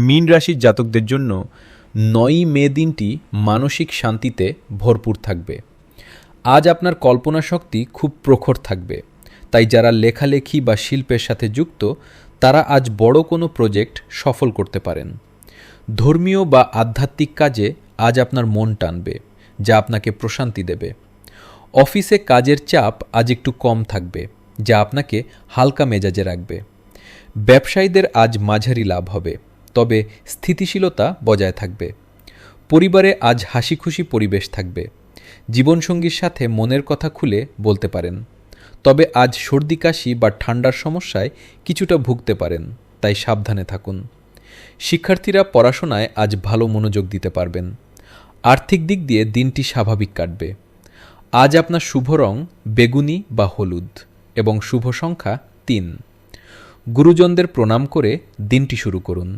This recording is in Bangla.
মীন রাশির জাতকদের জন্য ৯ই মে দিনটি মানসিক শান্তিতে ভরপুর থাকবে। আজ আপনার কল্পনা শক্তি খুব প্রখর থাকবে, তাই যারা লেখালেখি বা শিল্পের সাথে যুক্ত তারা আজ বড় কোনো প্রজেক্ট সফল করতে পারেন। ধর্মীয় বা আধ্যাত্মিক কাজে আজ আপনার মন টানবে, যা আপনাকে প্রশান্তি দেবে। অফিসে কাজের চাপ আজ একটু কম থাকবে, যা আপনাকে হালকা মেজাজে রাখবে। ব্যবসায়ীদের আজ মাঝারি লাভ হবে, তবে স্থিতিশীলতা বজায় থাকবে। পরিবারে আজ হাসিখুশি পরিবেশ থাকবে। জীবনসঙ্গীর সাথে মনের কথা খুলে বলতে পারেন, তবে আজ সর্দি কাশি বা ঠান্ডার সমস্যায় কিছুটা ভুগতে পারেন, তাই সাবধানে থাকুন। শিক্ষার্থীরা পড়াশোনায় আজ ভালো মনোযোগ দিতে পারবেন। আর্থিক দিক দিয়ে দিনটি স্বাভাবিক কাটবে। আজ আপনার শুভ রং বেগুনি বা হলুদ এবং শুভ সংখ্যা ৩। গুরুজনদের প্রণাম করে দিনটি শুরু করুন।